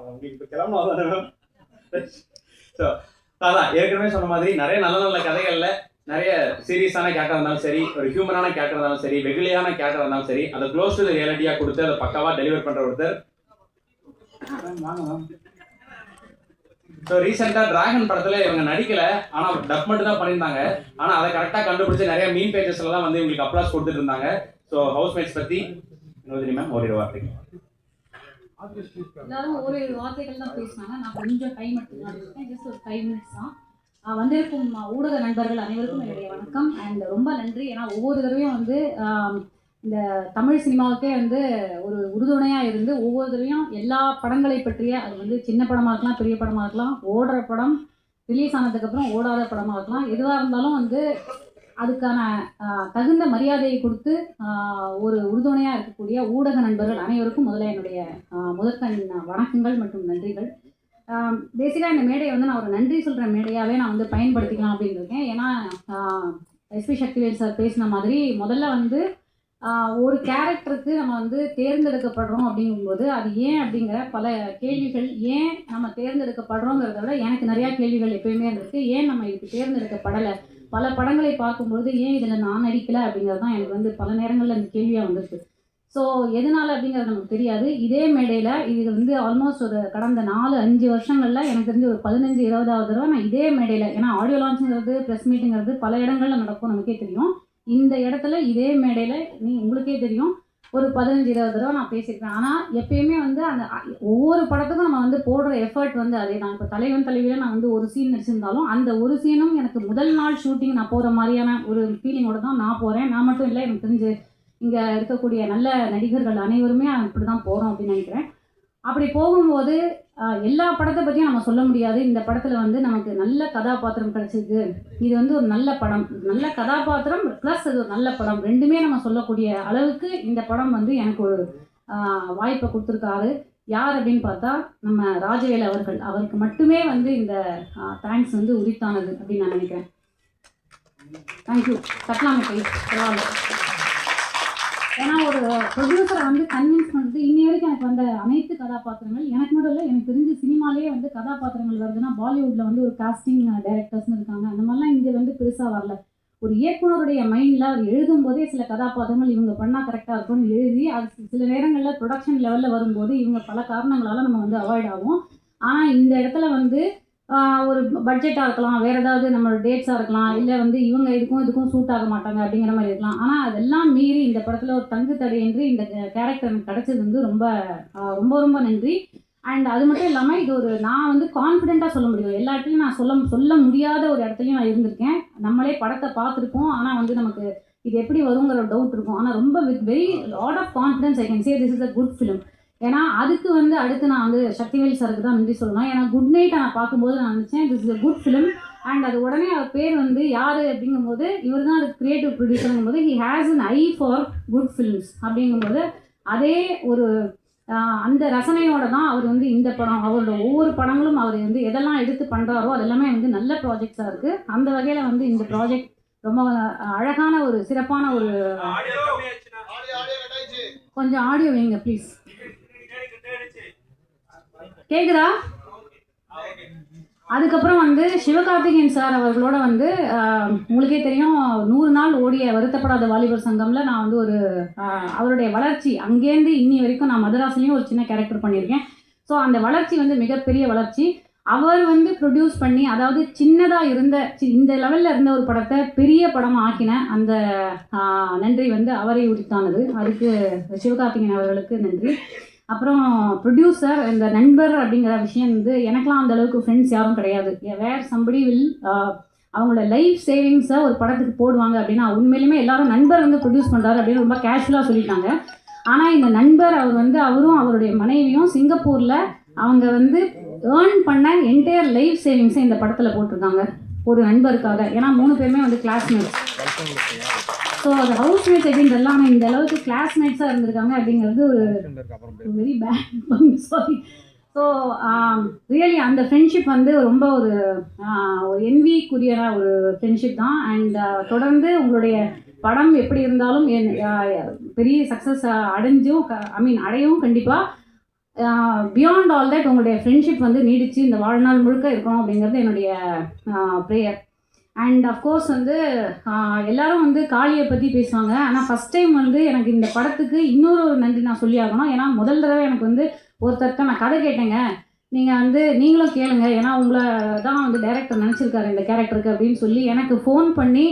உங்களுக்கு இப்போ கிளம்பணும். ஸோ அதான் ஏற்கனவே சொன்ன மாதிரி நிறைய நல்ல நல்ல கதைகளில் நிறைய சீரியஸான கேரக்டர் இருந்தாலும் சரி, ஒரு ஹியூமனான கேரக்டர் இருந்தாலும் சரி, வெகுளியான கேரக்டர் இருந்தாலும் சரி, அதை க்ளோஸ் டு ரியாலிட்டியாக கொடுத்து அதை பக்காவாக டெலிவர் பண்ணுற ஒருத்தர். ஸோ ரீசெண்டாக டிராகன் படத்தில் இவங்க நடிக்கலை, ஆனால் டப் மட்டும் தான் பண்ணியிருந்தாங்க. ஆனால் அதை கரெக்டாக கண்டுபிடிச்சி நிறைய மீன் பேஜஸ்ல தான் வந்து இவங்களுக்கு அப்ளாஸ் கொடுத்துட்டு இருந்தாங்க. ஸோ ஹவுஸ்மேட்ஸ் பற்றி மேம் ஒரு வார்த்தைக்கு. எல்லாரும் ஒரு வார்த்தைகள் தான் பேசினாங்க. நான் கொஞ்சம் டைம் எடுத்துக்கலாம் இருக்கேன், ஜஸ்ட் ஒரு 5 minutes தான். வந்திருக்கும் ஊடக நண்பர்கள் அனைவருக்கும் என்னுடைய வணக்கம் அண்ட் ரொம்ப நன்றி. ஏன்னா ஒவ்வொரு தடவையும் வந்து இந்த தமிழ் சினிமாவுக்கே வந்து ஒரு உறுதுணையாக இருந்து ஒவ்வொரு தடவையும் எல்லா படங்களை பற்றிய, அது வந்து சின்ன படமாக இருக்கலாம், பெரிய படமாக இருக்கலாம், ஓடுற படம், ரிலீஸ் ஆனதுக்கப்புறம் ஓடாத படமாக இருக்கலாம், எதுவாக இருந்தாலும் வந்து அதுக்கான தகுந்த மரியாதையை கொடுத்து ஒரு உறுதுணையாக இருக்கக்கூடிய ஊடக நண்பர்கள் அனைவருக்கும் முதல்ல என்னுடைய முதற்கண் வணக்கங்கள் மற்றும் நன்றிகள். பேசிக்காக இந்த மேடையை வந்து நான் ஒரு நன்றி சொல்கிற மேடையாகவே நான் வந்து பயன்படுத்திக்கலாம் அப்படின்னு இருக்கேன். ஏன்னா எஸ்பி சக்திவேல் சார் பேசின மாதிரி முதல்ல வந்து ஒரு கேரக்டருக்கு நம்ம வந்து தேர்ந்தெடுக்கப்படுறோம் அப்படிங்கும்போது அது ஏன் அப்படிங்கிற பல கேள்விகள், ஏன் நம்ம தேர்ந்தெடுக்கப்படுறோங்கிறத விட எனக்கு நிறையா கேள்விகள் எப்பயுமே இருந்திருக்கு. ஏன் நம்ம இதுக்கு தேர்ந்தெடுக்கப்படலை, பல படங்களை பார்க்கும்பொழுது ஏன் இதில் நான் நடிக்கலை அப்படிங்கிறது தான் எனக்கு வந்து பல நேரங்களில் அந்த கேள்வியாக வந்திருக்கு. ஸோ எதனால் அப்படிங்கிறது நமக்கு தெரியாது. இதே மேடையில் இது வந்து ஆல்மோஸ்ட் ஒரு கடந்த 4-5 வருஷங்களில் எனக்கு தெரிஞ்சு ஒரு 15-20வது தடவை நான் இதே மேடையில், ஏன்னா ஆடியோ லான்ச்சுங்கிறது ப்ரெஸ் மீட்டுங்கிறது பல இடங்களில் நடக்கும், நமக்கே தெரியும். இந்த இடத்துல இதே மேடையில் உங்களுக்கே தெரியும் ஒரு 15-20 தடவை நான் பேசியிருக்கேன். ஆனால் எப்பயுமே வந்து அந்த ஒவ்வொரு படத்துக்கும் நம்ம வந்து போடுற எஃபர்ட் வந்து அதே தான். இப்போ தலைவன் தலைவியில் நான் வந்து ஒரு சீன் நடிச்சிருந்தாலும் அந்த ஒரு சீனும் எனக்கு முதல் நாள் ஷூட்டிங் நான் போகிற மாதிரியான ஒரு ஃபீலிங்கோடு தான் நான் போகிறேன். நான் மட்டும் இல்லை, எனக்கு தெரிஞ்சு இங்கே இருக்கக்கூடிய நல்ல நடிகர்கள் அனைவருமே அப்படி தான் போகிறோம் அப்படின்னு நினைக்கிறேன். அப்படி போகும்போது எல்லா படத்தை பற்றியும் நம்ம சொல்ல முடியாது. இந்த படத்தில் வந்து நமக்கு நல்ல கதாபாத்திரம் கிடச்சிருக்கு, இது வந்து ஒரு நல்ல படம், நல்ல கதாபாத்திரம் ப்ளஸ் அது ஒரு நல்ல படம், ரெண்டுமே நம்ம சொல்லக்கூடிய அளவுக்கு இந்த படம் வந்து எனக்கு ஒரு வாய்ப்பை கொடுத்துருக்காரு. யார் அப்படின்னு பார்த்தா நம்ம ராஜவேல் அவர்கள். அவருக்கு மட்டுமே வந்து இந்த தேங்க்ஸ் வந்து உரித்தானது அப்படின்னு நான் நினைக்கிறேன். தேங்க்யூ. கட்டலாமே கை பரவாயில்ல. ஏன்னா ஒரு ப்ரொடியூசரை வந்து கன்வின்ஸ் பண்ணுறது இன்னி வரைக்கும் எனக்கு வந்த அனைத்து கதாபாத்திரங்கள், எனக்கு மட்டும் இல்லை, எனக்கு தெரிஞ்ச சினிமாலேயே வந்து கதாபாத்திரங்கள் வருதுன்னா பாலிவுட்டில் வந்து ஒரு காஸ்டிங் டைரக்டர்ஸ்னு இருக்காங்க, அந்த மாதிரிலாம் இங்கே வந்து பெருசாக வரல. ஒரு இயக்குனருடைய மைண்டில் அவர் எழுதும் போதே சில கதாபாத்திரங்கள் இவங்க பண்ணால் கரெக்டாக இருக்கும்னு எழுதி அது சில நேரங்களில் ப்ரொடக்ஷன் லெவலில் வரும்போது இவங்க பல காரணங்களால் நம்ம வந்து அவாய்ட் ஆகும். ஆனால் இந்த இடத்துல வந்து ஒரு பட்ஜெட்டாக இருக்கலாம், வேறு ஏதாவது நம்மளோட டேட்ஸாக இருக்கலாம், இல்லை வந்து இவங்க இதுக்கும் சூட் ஆக மாட்டாங்க அப்படிங்கிற மாதிரி இருக்கலாம். ஆனால் அதெல்லாம் மீறி இந்த படத்தில் ஒரு தங்கு தடையின்றி இந்த கேரக்டர் எனக்கு கிடச்சது வந்து ரொம்ப ரொம்ப ரொம்ப நன்றி. அண்ட் அது மட்டும் இல்லாமல் இது ஒரு நான் வந்து கான்ஃபிடென்ட்டாக சொல்ல முடியும், எல்லா இடத்துலையும் நான் சொல்ல முடியாத ஒரு இடத்துலையும் நான் இருந்திருக்கேன். நம்மளே படத்தை பார்த்துருக்கோம், ஆனால் வந்து நமக்கு இது எப்படி வருங்கிற டவுட் இருக்கும். ஆனால் ரொம்ப with very lot of confidence I can say this is a good film. ஏன்னா அதுக்கு வந்து அடுத்து நான் வந்து சக்திவேல் சாருக்கு தான் நன்றி சொல்லணும். ஏன்னா குட் நைட்டை நான் பார்க்கும்போது நான் நினச்சேன் this is a good film. And அது உடனே அவர் பேர் வந்து யார் அப்படிங்கும்போது இவர் தான் அதுக்கு கிரியேட்டிவ் ப்ரொடியூசருங்கும்போது he has an eye for good films அப்படிங்கும்போது அதே ஒரு அந்த ரசனையோடு தான் அவர் வந்து இந்த படம், அவரோட ஒவ்வொரு படங்களும் அவர் வந்து எதெல்லாம் எடுத்து பண்ணுறாரோ அதெல்லாமே வந்து நல்ல ப்ராஜெக்ட்ஸாக இருக்குது. அந்த வகையில் வந்து இந்த ப்ராஜெக்ட் ரொம்ப அழகான ஒரு சிறப்பான ஒரு கொஞ்சம் ஆடியோ வைங்க ப்ளீஸ். கேக்குதா? அதுக்கப்புறம் வந்து சிவகார்த்திகேயன் சார் அவர்களோட வந்து உங்களுக்கே தெரியும் 100 நாள் ஓடிய வருத்தப்படாத வாலிபர் சங்கம்ல நான் வந்து ஒரு அவருடைய வளர்ச்சி அங்கேருந்து இன்னி வரைக்கும் நான் மதராசிலையும் ஒரு சின்ன கேரக்டர் பண்ணியிருக்கேன். ஸோ அந்த வளர்ச்சி வந்து மிகப்பெரிய வளர்ச்சி. அவர் வந்து ப்ரொடியூஸ் பண்ணி, அதாவது சின்னதாக இருந்த இந்த லெவலில் இருந்த ஒரு படத்தை பெரிய படமாக ஆக்கின அந்த நன்றி வந்து அவரை உரித்தானது. அதுக்கு சிவகார்த்திகேயன் அவர்களுக்கு நன்றி. அப்புறம் ப்ரொடியூசர், இந்த நண்பர் அப்படிங்கிற விஷயம் வந்து எனக்கெலாம் அந்த அளவுக்கு ஃப்ரெண்ட்ஸ் யாரும் கிடையாது. வேர் சம்படி வில் அவங்களோட லைஃப் சேவிங்ஸை ஒரு படத்துக்கு போடுவாங்க அப்படின்னா உண்மையிலுமே எல்லாரும் நண்பர் வந்து ப்ரொடியூஸ் பண்ணுறாரு அப்படின்னு ரொம்ப கேஷுவலாக சொல்லிட்டாங்க. ஆனால் இந்த நண்பர் அவர் வந்து அவரும் அவருடைய மனைவியும் சிங்கப்பூரில் அவங்க வந்து ஏர்ன் பண்ண என்டையர் லைஃப் சேவிங்ஸை இந்த படத்தில் போட்டிருக்காங்க ஒரு நண்பருக்காக. ஏன்னா 3 பேருமே வந்து கிளாஸ்மேட்ஸ். ஸோ அது ஹவுஸ்மேட்ஸ் அப்படின்றது எல்லாமே இந்த அளவுக்கு கிளாஸ்மேட்ஸாக இருந்திருக்காங்க அப்படிங்கிறது ஒரு very bad sorry. So really அந்த ஃப்ரெண்ட்ஷிப் வந்து ரொம்ப ஒரு என்விக்குரிய ஒரு ஃப்ரெண்ட்ஷிப் தான். அண்ட் தொடர்ந்து உங்களுடைய படம் எப்படி இருந்தாலும் பெரிய சக்ஸஸ் அடையவும் கண்டிப்பாக பியாண்ட் ஆல் தட் உங்களுடைய ஃப்ரெண்ட்ஷிப் வந்து நீடிச்சு இந்த வாழ்நாள் முழுக்க இருக்கணும் அப்படிங்கிறது என்னுடைய ப்ரேயர். அண்ட் அஃப்கோர்ஸ் வந்து எல்லாரும் வந்து காளியை பற்றி பேசுவாங்க. ஆனால் ஃபஸ்ட் டைம் வந்து எனக்கு இந்த படத்துக்கு இன்னொரு நன்றி நான் சொல்லி ஆகணும். ஏன்னா முதல் தடவை எனக்கு வந்து ஒருத்தர்கிட்ட நான் கதை கேட்டேங்க, நீங்கள் வந்து நீங்களும் கேளுங்க, ஏன்னா உங்களை தான் வந்து டைரக்டர் நினச்சிருக்காரு இந்த கேரக்டருக்கு அப்படின்னு சொல்லி எனக்கு ஃபோன் பண்ணி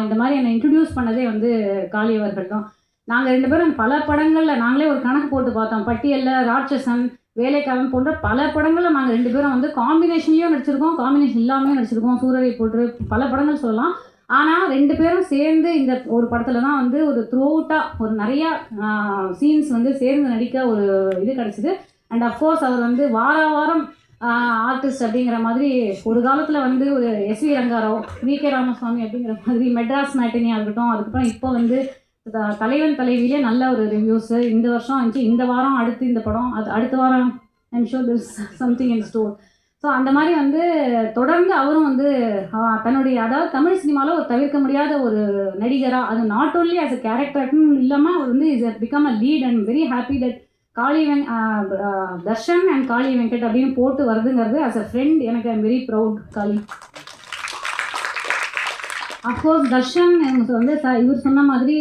இந்த மாதிரி என்னை இன்ட்ரடியூஸ் பண்ணதே வந்து காளி அவர்கள் தான். நாங்கள் 2 பேரும் பல படங்களில் நாங்களே ஒரு கணக்கு போட்டு பார்த்தோம். பட்டியலில், ராட்சசன், வேலைக்காரன் போன்ற பல படங்களில் நாங்கள் 2 பேரும் வந்து காம்பினேஷன்லேயும் நடிச்சிருக்கோம், காம்பினேஷன் இல்லாமையும் நடிச்சிருக்கோம். சூரரை போட்டு பல படங்கள் சொல்லலாம். ஆனால் 2 பேரும் சேர்ந்து இந்த ஒரு படத்தில் தான் வந்து ஒரு த்ரூஅவுட்டாக ஒரு நிறையா சீன்ஸ் வந்து சேர்ந்து நடிக்க ஒரு இது கிடச்சிது. அண்ட் அஃப்கோர்ஸ் அவர் வந்து வாரம் ஆர்டிஸ்ட் அப்படிங்கிற மாதிரி ஒரு காலத்தில் வந்து ஒரு எஸ்வி ரங்காராவ், வி.கே. ராமசாமி அப்படிங்கிற மாதிரி மெட்ராஸ் மேட்டினியாக இருக்கட்டும், அதுக்கப்புறம் இப்போ வந்து தலைவன் தலைவியிலே நல்ல ஒரு ரிவ்யூஸு இந்த வருஷம் வந்துச்சு. இந்த வாரம் அடுத்து இந்த படம், அது அடுத்த வாரம் I'm sure this something in store. So அந்த மாதிரி வந்து தொடர்ந்து அவரும் வந்து தன்னுடைய அதாவது தமிழ் சினிமாவில் ஒரு தவிர்க்க முடியாத ஒரு நடிகராக, அது நாட் ஓன்லி ஆஸ் அ கேரக்டர்னு இல்லாமல் அவர் வந்து is become a lead. And very happy that Darshan and Kaali Venkat அப்படின்னு போட்டு வருதுங்கிறது ஆஸ் அ ஃப்ரெண்ட் எனக்கு I'm very proud. Kaali of course Darshan எனக்கு வந்து இவர் சொன்ன மாதிரி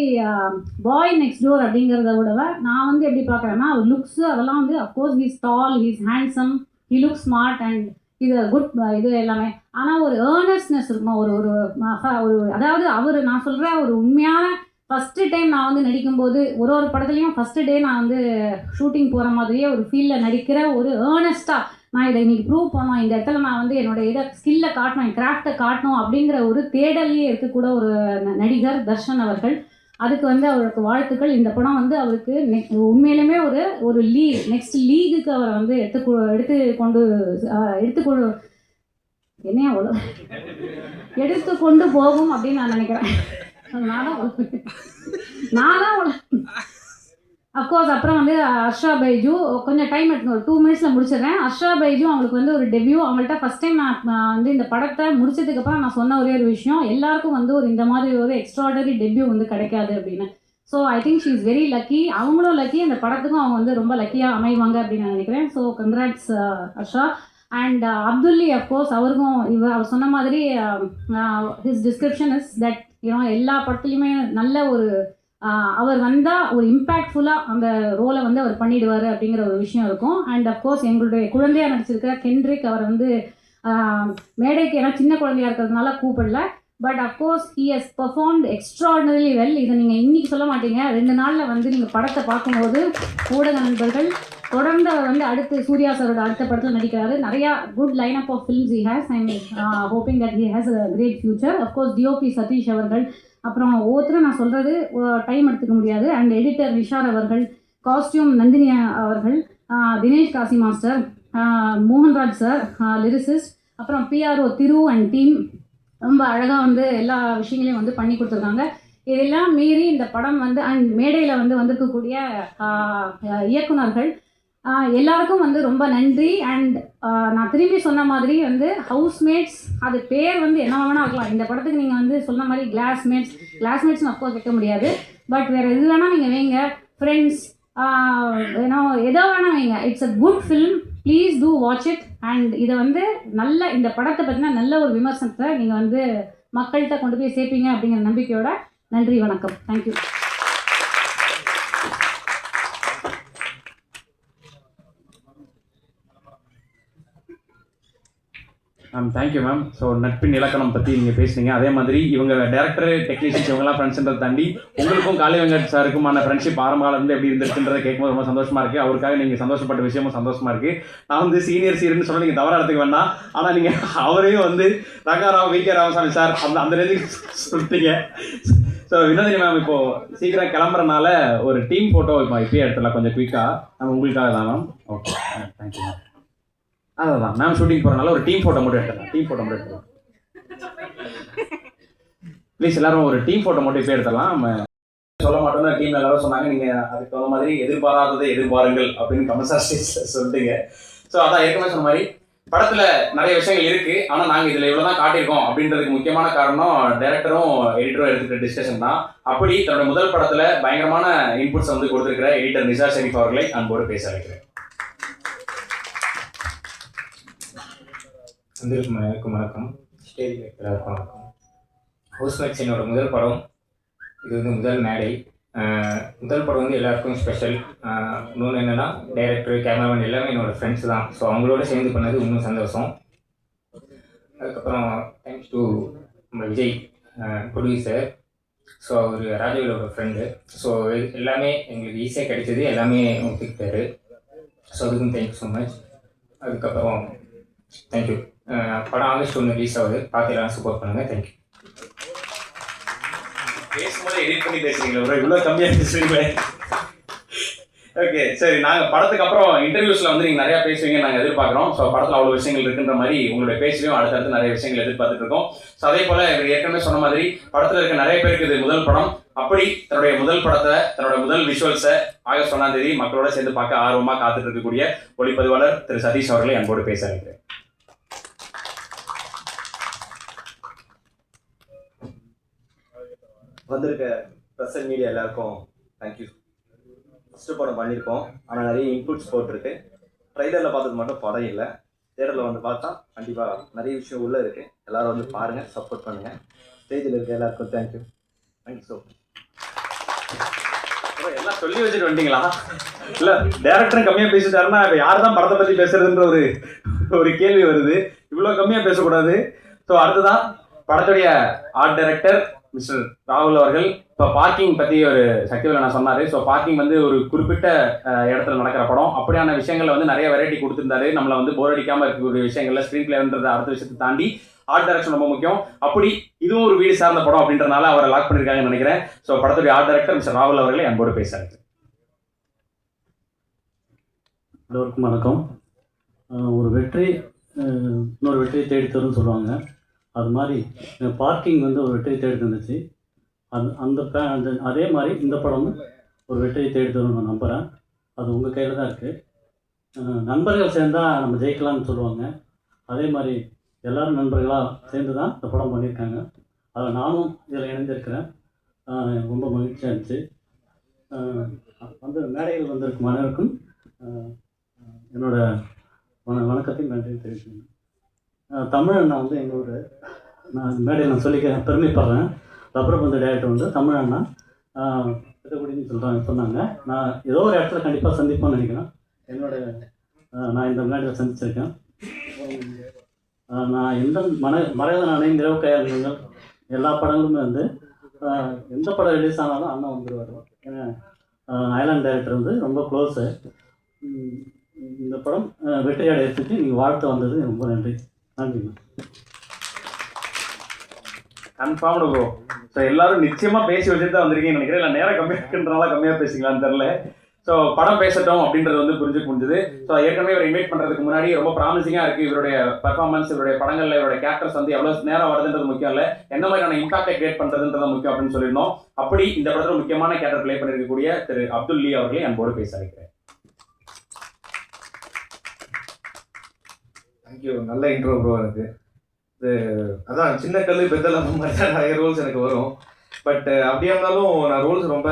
பாய் நெக்ஸ்ட் டோர் அப்படிங்கிறத விட நான் வந்து எப்படி பார்க்குறேன்னா அவர் லுக்ஸு அதெல்லாம் வந்து of course he's tall, he's handsome, he look smart and இது குட் இது எல்லாமே. ஆனால் ஒரு ஏர்னஸ்னஸ் இருக்கும், ஒரு ஒரு அதாவது அவர் நான் சொல்கிற ஒரு உண்மையான ஃபஸ்ட்டு டைம் நான் வந்து நடிக்கும்போது ஒரு படத்துலையும் ஃபஸ்ட்டு டே நான் வந்து ஷூட்டிங் போகிற மாதிரியே ஒரு ஃபீல்டில் நடிக்கிற ஒரு ஏர்னஸ்ட்டாக நான் இதை இன்றைக்கி ப்ரூவ் பண்ணோம், இந்த இடத்துல நான் வந்து என்னோடய இதை ஸ்கில்லை காட்டணும், என் கிராஃப்டை காட்டணும் அப்படிங்கிற ஒரு தேடலையே இருக்கக்கூட ஒரு நடிகர் தர்ஷன் அவர்கள். அதுக்கு வந்து அவருக்கு வாழ்த்துக்கள். இந்த படம் வந்து அவருக்கு உண்மையிலுமே ஒரு நெக்ஸ்ட் லீகுக்கு அவரை வந்து எடுத்துக்கொண்டு போகும் அப்படின்னு நான் நினைக்கிறேன். நான் தான் அஃப்கோர்ஸ் அப்புறம் வந்து ஹர்ஷா பைஜு கொஞ்சம் டைம் எடுத்து ஒரு 2 மினிட்ஸில் முடிச்சிடுறேன். ஹர்ஷா பைஜு அவங்களுக்கு வந்து ஒரு டெபியூ. அவங்கள்ட்ட ஃபஸ்ட் டைம் நான் வந்து இந்த படத்தை முடிச்சதுக்கப்புறம் நான் சொன்ன ஒரே ஒரு விஷயம், எல்லாருக்கும் வந்து ஒரு இந்த மாதிரி ஒரு எக்ஸ்ட்ராடனரி டெபியூ வந்து கிடைக்காது அப்படின்னு. So I think she is very lucky. அவங்களும் லக்கி, அந்த படத்துக்கும் அவங்க வந்து ரொம்ப லக்கியாக அமைவாங்க அப்படின்னு நான் நினைக்கிறேன். So congrats Harsha. And Abdulli of course அவருக்கும் அவர் சொன்ன மாதிரி ஹிஸ் டிஸ்கிரிப்ஷன் இஸ் தட் எல்லா படத்துலையுமே நல்ல ஒரு அவர் வந்தால் ஒரு இம்பேக்ட்ஃபுல்லாக அந்த ரோலை வந்து அவர் பண்ணிடுவார் அப்படிங்கிற ஒரு விஷயம் இருக்கும். அண்ட் அஃப்கோர்ஸ் எங்களுடைய குழந்தையாக நடிச்சிருக்கிற கென்ட்ரிக் அவர் வந்து மேடைக்கு ஏன்னா சின்ன குழந்தையாக இருக்கிறதுனால கூப்பிடல. But of course he has performed extraordinary well. இதை நீங்கள் இன்றைக்கி சொல்ல மாட்டீங்க, 2 நாளில் வந்து நீங்கள் படத்தை பார்க்கும்போது ஊடக நண்பர்கள் தொடர்ந்து அவர் வந்து அடுத்து சூர்யா சாரோட அடுத்த படத்தில் நடிக்கிறாரு. நிறையா good line up of films he has. I am hoping that he has a great future. Of course DOP Satish அவர்கள், அப்புறம் ஒவ்வொருத்தரும் நான் சொல்கிறது டைம் எடுத்துக்க முடியாது. அண்ட் எடிட்டர் விஷால் அவர்கள், காஸ்டியூம் நந்தினி அவர்கள், Dinesh Kasi master, Mohanraj sir lyricist, அப்புறம் பிஆர்ஓ திரு அண்ட் டீம் ரொம்ப அழகாக வந்து எல்லா விஷயங்களையும் வந்து பண்ணி கொடுத்துருக்காங்க. இதெல்லாம் மீறி இந்த படம் வந்து அண்ட் மேடையில் வந்து வந்திருக்கக்கூடிய இயக்குனர்கள் எல்லாருக்கும் வந்து ரொம்ப நன்றி. அண்ட் நான் திரும்பி சொன்ன மாதிரி வந்து ஹவுஸ்மேட்ஸ் அது பேர் வந்து என்ன வேணால் இருக்கலாம். இந்த படத்துக்கு நீங்கள் வந்து சொன்ன மாதிரி கிளாஸ்மேட்ஸ்னு அஃப்கோர்ஸ் வைக்க முடியாது, பட் வேறு எது வேணால் நீங்கள் வைங்க, ஃப்ரெண்ட்ஸ் எதோ வேணால் வைங்க. It's a good film, please do watch it. And இதை வந்து நல்ல இந்த படத்தை பற்றினா நல்ல ஒரு விமர்சனத்தை நீங்கள் வந்து மக்கள்கிட்ட கொண்டு போய் சேர்ப்பீங்க அப்படிங்கிற நம்பிக்கையோட நன்றி, வணக்கம், தேங்க்யூ. Thank you ma'am. ஸோ நட்பின் இலக்கணம் பற்றி நீங்கள் பேசுனீங்க. அதே மாதிரி இவங்க டேரக்டர் டெக்னீஷியன்ஸ் இவங்கெல்லாம் ஃப்ரெண்ட்ஸ்ன்றதை தாண்டி உங்களுக்கும் காளி வெங்கட் சாருக்குமான ஃப்ரெண்ட்ஷிப் ஆரம்பகாலேருந்து எப்படி இருந்துருக்குன்றதை கேட்கும்போது ரொம்ப சந்தோஷமாக இருக்குது. அவருக்காக நீங்கள் சந்தோஷப்பட்ட விஷயமும் சந்தோஷமாக இருக்குது. நான் வந்து சீனியர்னு சொன்னால் நீங்கள் தவறாக எடுத்துக்க வேண்டாம். ஆனால் நீங்கள் அவரையும் வந்து ரங்காராவ், வி.கே. ராமசாமி சார் அந்த ரேஞ்சுக்கு சொல்லிட்டீங்க. ஸோ வினோதினி மேம், இப்போது சீக்கிரம் கிளம்புறனால ஒரு டீம் ஃபோட்டோ இப்போயே எடுத்துடலாம் கொஞ்சம் குயிக்காக. நம்ம உங்களுக்காக தான் மேம். Okay, thank you ma'am. அதான் மேம் ஷூட்டிங் போகிறனால ஒரு டீம் ஃபோட்டோ மட்டும் எடுத்துக்கலாம். ப்ளீஸ் எல்லாரும் ஒரு டீம் ஃபோட்டோ மட்டும் இப்போ எடுத்துடலாம். நம்ம சொல்ல மாட்டோம்னா டீம் எல்லாரும் சொன்னாங்க, நீங்கள் அதுக்கு தகுந்த மாதிரி எதிர்பாராததை எதிர்பாருங்கள் அப்படின்னு கமெண்ட் சொல்லிட்டீங்க. ஸோ அதான் ஏற்கனவே சொன்ன மாதிரி படத்தில் நிறைய விஷயங்கள் இருக்குது. ஆனால் நாங்கள் இதில் இவ்வளோ தான் காட்டியிருக்கோம் அப்படின்றதுக்கு முக்கியமான காரணம் டைரக்டரும் எடிட்டரும் எடுத்துக்கிற டிஸ்கஷன் தான். அப்படி தன்னோட முதல் படத்தில் பயங்கரமான இன்புட்ஸ் வந்து கொடுத்துருக்கிற எடிட்டர் நிசார் ஷெரீஃப் அவர்களை அன்போடு பேச வைக்கிறேன். வந்திருக்கும் அனைவருக்கும் வணக்கம். ஸ்டேஜ் எல்லாருக்கும் வணக்கம். ஹவுஸ்மேட்ஸ் என்னோட முதல் படம். இது வந்து முதல் மேடை. முதல் படம் வந்து எல்லாருக்கும் ஸ்பெஷல். இன்னொன்று என்னென்னா, டைரக்டர், கேமராமேன் எல்லாமே என்னோடய ஃப்ரெண்ட்ஸ் தான். ஸோ அவங்களோட சேர்ந்து பண்ணது இன்னும் சந்தோஷம். அதுக்கப்புறம் தேங்க்ஸ் டு நம்ம விஜய் ப்ரொடியூசர். ஸோ அவர் ராஜவேலோட ஃப்ரெண்டு. ஸோ எல்லாமே எங்களுக்கு ஈஸியாக கிடைச்சது, எல்லாமே ஒத்துக்கிட்டாரு. ஸோ அதுக்கும் தேங்க்யூ ஸோ மச். அதுக்கப்புறம் தேங்க்யூ. படம் ஆகஸ்ட் 1 ரிலீஸ் ஆகுது, பார்த்து எல்லாம் சப்போர்ட் பண்ணுங்கள். தேங்க்யூ. பேசும்போது எடிட் பண்ணி பேசுறீங்களா ப்ரோ? இவ்வளோ கம்மியாக பேசுறீங்களே. ஓகே, சரி. நாங்கள் படத்துக்கு அப்புறம் இன்டர்வியூஸில் வந்து நீங்கள் நிறையா பேசுவீங்க நாங்கள் எதிர்பார்க்குறோம். ஸோ படத்தில் அவ்வளோ விஷயங்கள் இருக்குன்ற மாதிரி உங்களுடைய பேசுவையும் அடுத்தடுத்து நிறைய விஷயங்கள் எதிர்பார்த்துட்டு இருக்கோம். ஸோ அதே போல் இவர் ஏற்கனவே சொன்ன மாதிரி படத்தில் இருக்க நிறைய பேருக்கு இது முதல் படம். அப்படி தன்னுடைய முதல் படத்தை, தன்னோட முதல் விஷுவல்ஸை ஆகஸ்ட் 1ஆம் தேதி மக்களோட சேர்ந்து பார்க்க ஆர்வமாக காத்துட்டு இருக்கக்கூடிய ஒளிப்பதிவாளர் திரு சதீஷ் அவர்களை அன்போடு பேச இருக்கிறேன். வந்திருக்க ப்ரெஸ் அண்ட் மீடியா எல்லாருக்கும் தேங்க்யூ. ஃபஸ்ட்டு படம் பண்ணியிருக்கோம், ஆனால் நிறைய இன்புட்ஸ் போட்டிருக்கு. ட்ரைலரில் பார்த்தது மட்டும் படம் இல்லை, தேட்டரில் வந்து பார்த்தா கண்டிப்பாக நிறைய விஷயம் உள்ளே இருக்குது. எல்லோரும் வந்து பாருங்கள், சப்போர்ட் பண்ணுங்கள். ஸ்டேஜில் இருக்க எல்லாருக்கும் தேங்க்யூ ஸோ மச். எல்லாம் சொல்லி வச்சுட்டு வந்துட்டீங்களா? இல்லை, டேரக்டரும் கம்மியாக பேசிட்டாருன்னா இப்போ யார் தான் படத்தை பற்றி பேசுறதுன்ற ஒரு கேள்வி வருது. இவ்வளோ கம்மியாக பேசக்கூடாது. ஸோ அடுத்ததான் படத்துடைய ஆர்ட் டைரக்டர் மிஸ்டர் ராகுல் அவர்கள் இப்போ பார்க்கிங் பற்றி ஒரு சக்திவேல் நான் சொன்னார். ஸோ பார்க்கிங் வந்து ஒரு குறிப்பிட்ட இடத்துல நடக்கிற படம். அப்படியான விஷயங்களில் வந்து நிறைய வெரைட்டி கொடுத்துருந்தாரு. நம்மளை வந்து போர் அடிக்காமல் இருக்கக்கூடிய விஷயங்கள்ல ஸ்க்ரீன் பிளேன்றது அடுத்த விஷயத்தை தாண்டி ஆர்ட் டைரக்ஷன் ரொம்ப முக்கியம். அப்படி இதுவும் ஒரு வீடு சார்ந்த படம் அப்படின்றனால அவரை லாக் பண்ணியிருக்காங்கன்னு நினைக்கிறேன். ஸோ படத்துடைய ஆர்ட் டைரக்டர் மிஸ்டர் ராகுல் அவர்களை அன்போடு பேசுகிறாங்க. எல்லோருக்கும் வணக்கம். ஒரு வெற்றி இன்னொரு வெற்றியை தேடி தரும்னு சொல்லுவாங்க. அது மாதிரி பார்க்கிங் வந்து ஒரு வெற்றியை தேடி தந்துச்சு. அந்த அதே மாதிரி இந்த படமும் ஒரு வெற்றியை தேடி தரும்னு நான் நம்புகிறேன். அது உங்கள் கையில் தான் இருக்குது. நண்பர்கள் சேர்ந்தால் நம்ம ஜெயிக்கலாம்னு சொல்லுவாங்க. அதே மாதிரி எல்லோரும் நண்பர்களாக சேர்ந்து தான் இந்த படம் பண்ணியிருக்காங்க. அதில் நானும் இதில் இணைந்திருக்கிறேன். ரொம்ப மகிழ்ச்சியாக இருந்துச்சு. வந்து மேடையில் வந்திருக்கும் அனைவருக்கும் என்னோடய வணக்கத்தையும் நன்றியும் தெரிவிச்சுக்கணும். தமிழண்ணா வந்து எங்களோட நான் மேடையில் சொல்லிக்க பெருமைப்படுறேன். ரப்பரபந்து டேரக்டர் வந்து தமிழண்ணா கிட்டக்கூடின்னு சொன்னாங்க. நான் ஏதோ ஒரு இடத்துல கண்டிப்பாக சந்திப்போம்னு நினைக்கிறேன். நான் இந்த மேடையில் சந்திச்சிருக்கேன். நான் எந்த மறைவ நானே நிறவு கையாளுங்கள் எல்லா படங்களுமே வந்து எந்த படம் ரிலீஸ் ஆனாலும் அண்ணா வந்துடுவார். ஏன்னா ஐலாண்ட் டைரக்டர் வந்து ரொம்ப க்ளோஸு. இந்த படம் வெற்றி அடையிறதுக்கு நீங்கள் வாழ்த்து வந்தது ரொம்ப நன்றி. நன்றிண்ணா. Confirmed bro. ஸோ எல்லாரும் நிச்சயமாக பேசி வச்சுட்டு தான் வந்திருக்கீங்கன்னு நினைக்கிறேன். இல்லை நேரம் கம்மியாக இருக்குன்றனால கம்மியாக பேசிக்கலான்னு தெரில. ஸோ படம் பேசட்டும் அப்படின்றது வந்து புரிஞ்சுக்க முடிஞ்சுது. ஸோ ஏற்கனவே இவர் இன்வைட் பண்ணுறதுக்கு முன்னாடி ரொம்ப ப்ராமிசிங்காக இருக்குது. இவருடைய பர்ஃபார்மன்ஸ், இவருடைய படங்களில் இவருடைய கேரக்டர்ஸ் வந்து எவ்வளோ நேரம் வருதுன்றது முக்கியம் இல்லை, என்ன மாதிரியான இம்பாக்டை கிரியேட் பண்ணுறதுன்றது முக்கியம் அப்படின்னு சொல்லியிருந்தோம். அப்படி இந்த படத்தில் முக்கியமான கேரக்டர் பிளே பண்ணியிருக்கக்கூடிய திரு அப்துல் லீ அவர்களை அன்போடு பேச வைக்கிறேன். தேங்க்யூ. நல்ல இன்ட்ரோ ப்ரோ. எனக்கு இது அதான் சின்ன கல் பெத்தல் அந்த மாதிரி தான் நிறைய ரோல்ஸ் எனக்கு வரும். பட் அப்படியே இருந்தாலும் நான் ரோல்ஸ் ரொம்ப,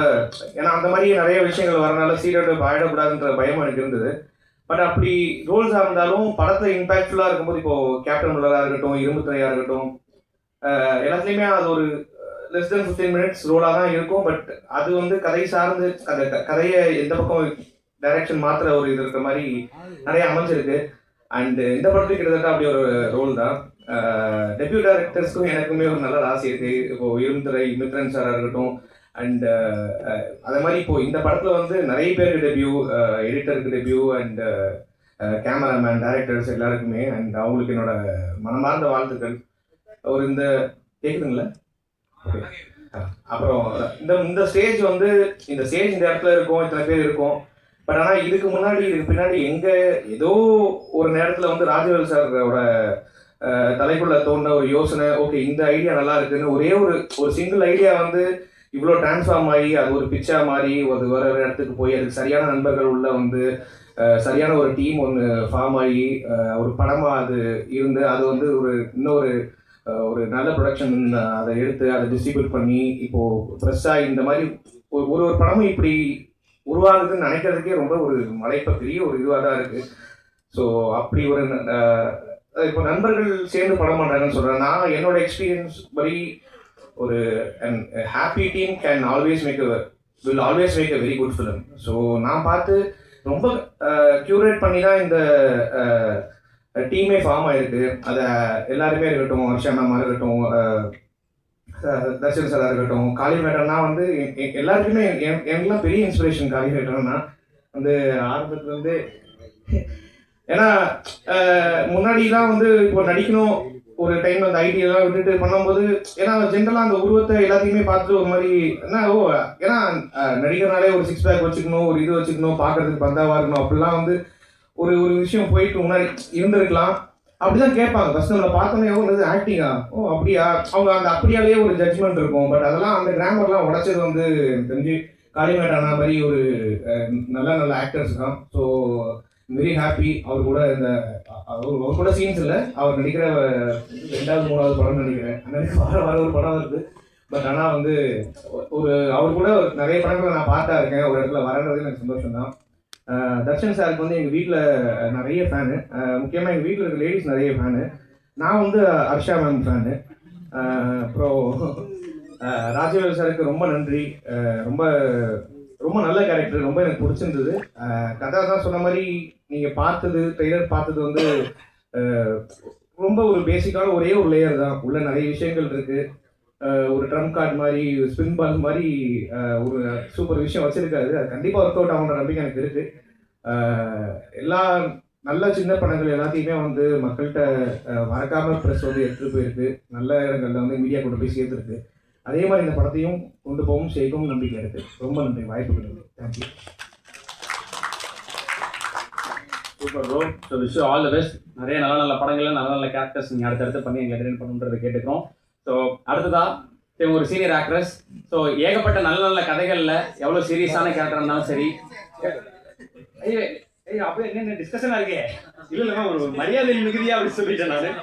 ஏன்னா அந்த மாதிரி நிறைய விஷயங்கள் வரனால சீரியட் ஆகிடக்கூடாதுன்ற பயம் எனக்கு இருந்தது. பட் அப்படி ரோல்ஸாக இருந்தாலும் படத்தில் இம்பாக்ட்ஃபுல்லாக இருக்கும்போது, இப்போது கேப்டன் மில்லராக இருக்கட்டும், இரும்பு திரையாக இருக்கட்டும், எல்லாத்துலேயுமே அது ஒரு லெஸ் தென் 15 minutes ரோலாக தான் இருக்கும். பட் அது வந்து கதை சார்ந்து அந்த கதையை எந்த பக்கம் டைரக்ஷன் மாத்திர ஒரு இது இருக்கிற மாதிரி நிறைய அமைஞ்சிருக்கு. அண்டு இந்த படத்துக்கு கிட்டத்தட்ட அப்படி ஒரு ரோல் தான். டெபியூ டைரக்டர்ஸ்க்கும் எனக்குமே ஒரு நல்ல ராசி இருக்குது. இப்போது இரும்புத்துறை மித்ரன் சாராக இருக்கட்டும், அண்ட் அதே மாதிரி இப்போது இந்த படத்தில் வந்து நிறைய பேருக்கு டெபியூ, எடிட்டருக்கு டெபியூ, அண்ட் கேமராமேன், டைரக்டர்ஸ் எல்லாருக்குமே அண்ட் அவங்களுக்கு என்னோட மனமார்ந்த வாழ்த்துக்கள். ஒரு இந்த கேட்குதுங்களா? ஓகே. அப்புறம் இந்த ஸ்டேஜ் வந்து இந்த இடத்துல இருக்கும், இத்தனை பேர் இருக்கும். பட் ஆனால் இதுக்கு பின்னாடி எங்கே ஏதோ ஒரு நேரத்தில் வந்து ராஜவேல் சாரோட தலைக்குள்ள தோன்ற ஒரு யோசனை, ஓகே இந்த ஐடியா நல்லா இருக்குன்னு ஒரே ஒரு சிங்கிள் ஐடியா வந்து இவ்வளோ டிரான்ஸ்ஃபார்ம் ஆகி அது ஒரு பிக்சராக மாறி ஒரு இடத்துக்கு போய் அதுக்கு சரியான நண்பர்கள் உள்ள வந்து சரியான ஒரு டீம் ஒன்று ஃபார்ம் ஆகி ஒரு படமாக அது இருந்து அது வந்து ஒரு நல்ல ப்ரொடக்ஷன் அதை எடுத்து அதை டிஸ்ட்ரிபியூட் பண்ணி இப்போது ஃப்ரெஷ்ஷாக இந்த மாதிரி ஒரு படமும் இப்படி உருவாகுதுன்னு நினைக்கிறதுக்கே ரொம்ப ஒரு மலைப்ப பெரிய ஒரு இதுவாக தான் இருக்குது. ஸோ அப்படி ஒரு இப்போ நண்பர்கள் சேர்ந்து படம் பண்ணுறாங்கன்னு சொல்கிறேன். நான் என்னோட எக்ஸ்பீரியன்ஸ் படி ஒரு happy team can always will always make a very good film. So நான் பார்த்து ரொம்ப க்யூரேட் பண்ணி தான் இந்த டீமே ஃபார்ம் ஆயிருக்கு. அதை எல்லாருமே இருக்கட்டும், ஹர்ஷானாமா இருக்கட்டும், தர்ஷன் சாரா இருக்கட்டும், காளிவேட்டன்னா வந்து எல்லாருக்குமே எனக்குலாம் பெரிய இன்ஸ்பிரேஷன் காளிவேட்டன்னா வந்து ஆரம்பத்துல வந்து. ஏன்னா முன்னாடிலாம் வந்து இப்போ நடிக்கணும் ஒரு டைம் அந்த ஐடியெல்லாம் விட்டுட்டு பண்ணும்போது, ஏன்னா ஜென்ரலாக அந்த உருவத்தை எல்லாத்தையுமே பார்த்துட்டு ஒரு மாதிரி என்ன ஏன்னா நடிகர்னாலே ஒரு 6 பேக் வச்சுக்கணும், ஒரு இது வச்சுக்கணும், பார்க்கறதுக்கு பந்தாவாக இருக்கணும், அப்படிலாம் வந்து ஒரு விஷயம் போயிட்டு முன்னாடி இருந்திருக்கலாம். அப்படிதான் கேட்பாங்க. ஃபர்ஸ்ட் நம்ம பார்த்தோன்னே இது ஆக்டிங்கா, அப்படியா, அவங்க அந்த அப்படியாலே ஒரு ஜட்ஜ்மெண்ட் இருக்கும். பட் அதெல்லாம் அந்த கிராமர்லாம் உடைச்சது வந்து தெரிஞ்சு காளிவேட்டானா மாதிரி ஒரு நல்ல ஆக்டர்ஸ் தான். So very happy. அவர் கூட இந்த அவர் கூட சீன்ஸ் இல்லை, அவர் நடிக்கிற 2வது 3வது படம் நினைக்கிறேன், வர ஒரு படம் வருது. பட் ஆனால் வந்து ஒரு அவர் கூட நிறைய படங்களை நான் பார்த்தா இருக்கேன், ஒரு இடத்துல வரன்றது எனக்கு சந்தோஷம் தான். தர்ஷன் சாருக்கு வந்து எங்கள் வீட்டில் நிறைய ஃபேனு, முக்கியமாக எங்கள் வீட்டில் இருக்க லேடிஸ் நிறைய ஃபேனு. நான் வந்து ஹர்ஷா மேம் ஃபேனு. அப்புறம் ராஜவேல் சாருக்கு ரொம்ப நன்றி. ரொம்ப ரொம்ப நல்ல கேரக்டர், ரொம்ப எனக்கு பிடிச்சிருந்தது. கதை தான் சொன்ன மாதிரி நீங்கள் பார்த்தது ட்ரெய்லர் பார்த்தது வந்து ரொம்ப ஒரு பேசிக்கான ஒரே ஒரு லேயர் தான். உள்ள நிறைய விஷயங்கள் இருக்குது. ஒரு ட்ரம் கார்டு மாதிரி, ஸ்பின் பால் மாதிரி ஒரு சூப்பர் விஷயம் வச்சுருக்காரு. அது கண்டிப்பாக ஒர்க் அவுட் ஆகுன்ற நம்பிக்கை எனக்கு இருக்குது. எல்லா நல்ல சின்ன படங்கள் எல்லாத்தையுமே வந்து மக்கள்கிட்ட மறக்காமல் ப்ரெஸ் வந்து எடுத்துகிட்டு போயிருக்கு, நல்ல இடங்களில் வந்து மீடியா கொண்டு போய் சேர்த்துருக்கு. அதே மாதிரி இந்த படத்தையும் கொண்டு போகவும் செய்யவும் நம்பிக்கை இருக்குது. ரொம்ப நன்றி வாய்ப்பு கொடுங்க. Thank you. Super bro. So wish you all the best. நிறைய நல்ல படங்கள், நல்ல கேரக்டர்ஸ் நீங்கள் அடுத்தடுத்து பண்ணி எங்களை என்டர்டெயின் பண்ணுன்றதை கேட்டுக்கிறோம். ஸோ அடுத்ததா இவங்க ஒரு சீனியர் ஆக்ட்ரஸ். ஸோ ஏகப்பட்ட நல்ல கதைகளில் எவ்வளோ சீரியஸான கேரக்டர் இருந்தாலும் சரி. ஐயோ ஐயோ அப்படியே என்ன டிஸ்கஷனாக இருக்கே? இல்லைம்மா, ஒரு மரியாதை மிகுதியாக அப்படி சொல்லிட்டேன் நான்.